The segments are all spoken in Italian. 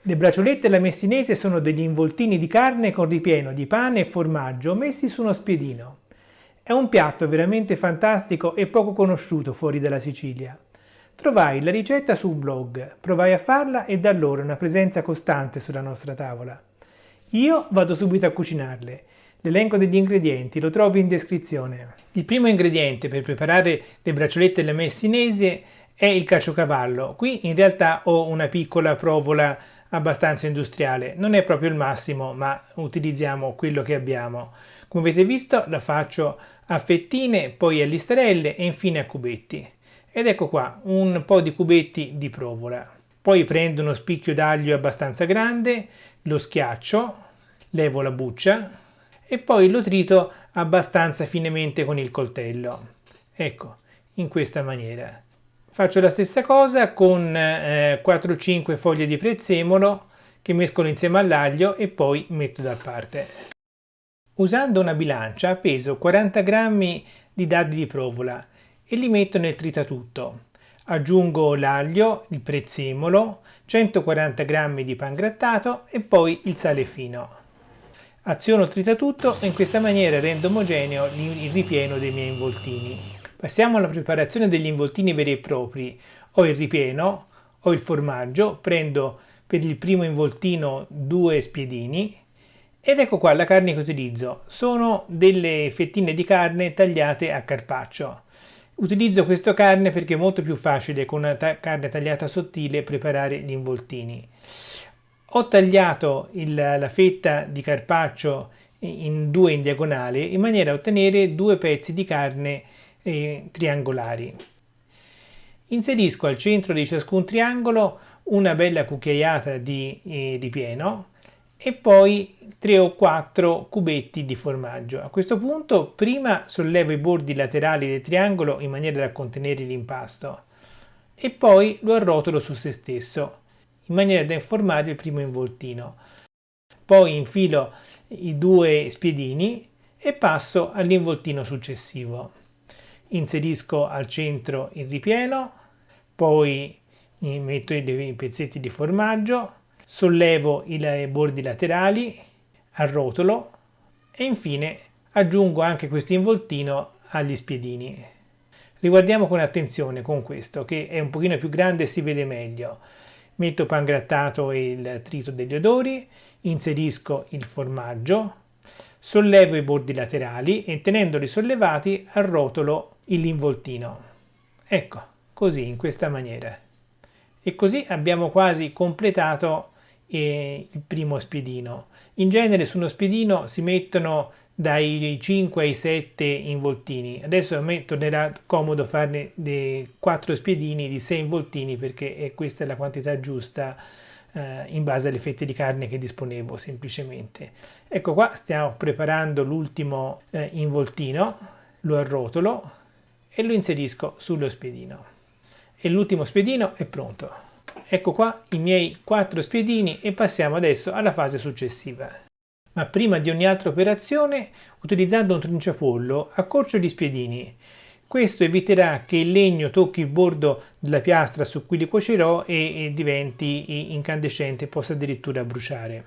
Le braciolette alla messinese sono degli involtini di carne con ripieno di pane e formaggio messi su uno spiedino. È un piatto veramente fantastico e poco conosciuto fuori dalla Sicilia. Trovai la ricetta su un blog, provai a farla e da allora è una presenza costante sulla nostra tavola. Io vado subito a cucinarle. L'elenco degli ingredienti lo trovi in descrizione. Il primo ingrediente per preparare le braciolette alla messinese è il caciocavallo. Qui in realtà ho una piccola provola abbastanza industriale, non è proprio il massimo, ma utilizziamo quello che abbiamo. Come avete visto la faccio a fettine, poi a listarelle e infine a cubetti. Ed ecco qua un po' di cubetti di provola. Poi prendo uno spicchio d'aglio abbastanza grande, lo schiaccio, levo la buccia e poi lo trito abbastanza finemente con il coltello. Ecco, in questa maniera. Faccio la stessa cosa con 4-5 foglie di prezzemolo che mescolo insieme all'aglio e poi metto da parte. Usando una bilancia peso 40 grammi di dadi di provola e li metto nel tritatutto. Aggiungo l'aglio, il prezzemolo, 140 grammi di pangrattato e poi il sale fino. Aziono il tritatutto e in questa maniera rendo omogeneo il ripieno dei miei involtini. Passiamo alla preparazione degli involtini veri e propri. Ho il ripieno, ho il formaggio, prendo per il primo involtino 2 spiedini ed ecco qua la carne che utilizzo. Sono delle fettine di carne tagliate a carpaccio. Utilizzo questa carne perché è molto più facile con una carne tagliata sottile preparare gli involtini. Ho tagliato la fetta di carpaccio in due in diagonale in maniera da ottenere due pezzi di carne triangolari. Inserisco al centro di ciascun triangolo una bella cucchiaiata di ripieno e poi 3 o 4 cubetti di formaggio. A questo punto prima sollevo i bordi laterali del triangolo in maniera da contenere l'impasto e poi lo arrotolo su se stesso in maniera da formare il primo involtino. Poi infilo i 2 spiedini e passo all'involtino successivo. Inserisco al centro il ripieno, poi metto i pezzetti di formaggio, sollevo i bordi laterali, arrotolo e infine aggiungo anche questo involtino agli spiedini. Riguardiamo con attenzione con questo che è un pochino più grande e si vede meglio. Metto pangrattato e il trito degli odori, inserisco il formaggio, sollevo i bordi laterali e tenendoli sollevati arrotolo l'involtino. Ecco, così, in questa maniera. E così abbiamo quasi completato il primo spiedino. In genere su uno spiedino si mettono dai 5 ai 7 involtini. Adesso a me tornerà comodo farne 4 spiedini di 6 involtini perché questa è la quantità giusta in base alle fette di carne che disponevo semplicemente. Ecco qua stiamo preparando l'ultimo involtino, lo arrotolo e lo inserisco sullo spiedino. E l'ultimo spiedino è pronto. Ecco qua i miei 4 spiedini e passiamo adesso alla fase successiva. Ma prima di ogni altra operazione, utilizzando un trinciapollo, accorcio gli spiedini. Questo eviterà che il legno tocchi il bordo della piastra su cui li cuocerò e diventi incandescente e possa addirittura bruciare.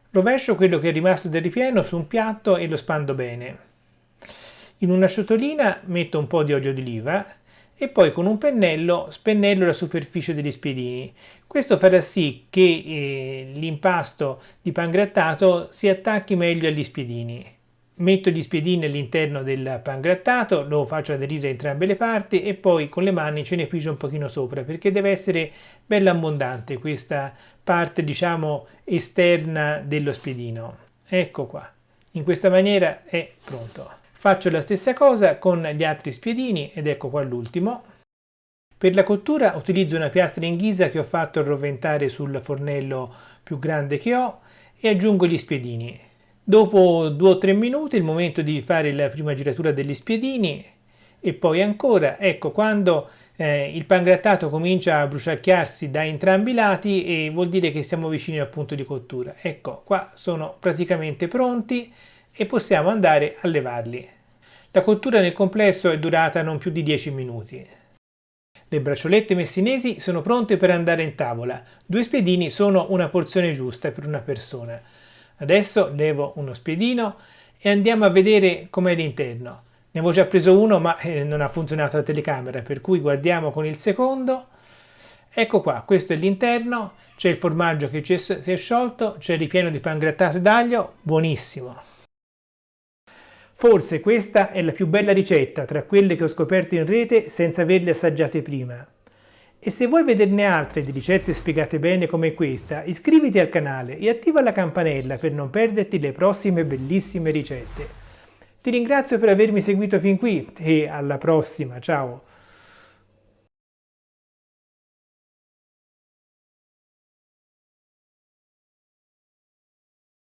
Rovescio quello che è rimasto del ripieno su un piatto e lo spando bene. In una ciotolina metto un po' di olio d'oliva e poi con un pennello spennello la superficie degli spiedini. Questo farà sì che l'impasto di pangrattato si attacchi meglio agli spiedini. Metto gli spiedini all'interno del pangrattato, lo faccio aderire a entrambe le parti e poi con le mani ce ne pigio un pochino sopra perché deve essere bella abbondante questa parte, diciamo, esterna dello spiedino. Ecco qua. In questa maniera è pronto. Faccio la stessa cosa con gli altri spiedini ed ecco qua l'ultimo. Per la cottura utilizzo una piastra in ghisa che ho fatto arroventare sul fornello più grande che ho e aggiungo gli spiedini. Dopo 2 o 3 minuti è il momento di fare la prima giratura degli spiedini e poi ancora, ecco, quando il pangrattato comincia a bruciacchiarsi da entrambi i lati e vuol dire che siamo vicini al punto di cottura. Ecco, qua sono praticamente pronti e possiamo andare a levarli. La cottura nel complesso è durata non più di 10 minuti. Le bracciolette messinesi sono pronte per andare in tavola. 2 spiedini sono una porzione giusta per una persona. Adesso levo uno spiedino e andiamo a vedere com'è l'interno. Ne avevo già preso uno ma non ha funzionato la telecamera, per cui guardiamo con il secondo. Ecco qua, questo è l'interno, c'è il formaggio che si è sciolto, c'è il ripieno di pangrattato d'aglio, buonissimo. Forse questa è la più bella ricetta tra quelle che ho scoperto in rete senza averle assaggiate prima. E se vuoi vederne altre di ricette spiegate bene come questa, iscriviti al canale e attiva la campanella per non perderti le prossime bellissime ricette. Ti ringrazio per avermi seguito fin qui e alla prossima, ciao!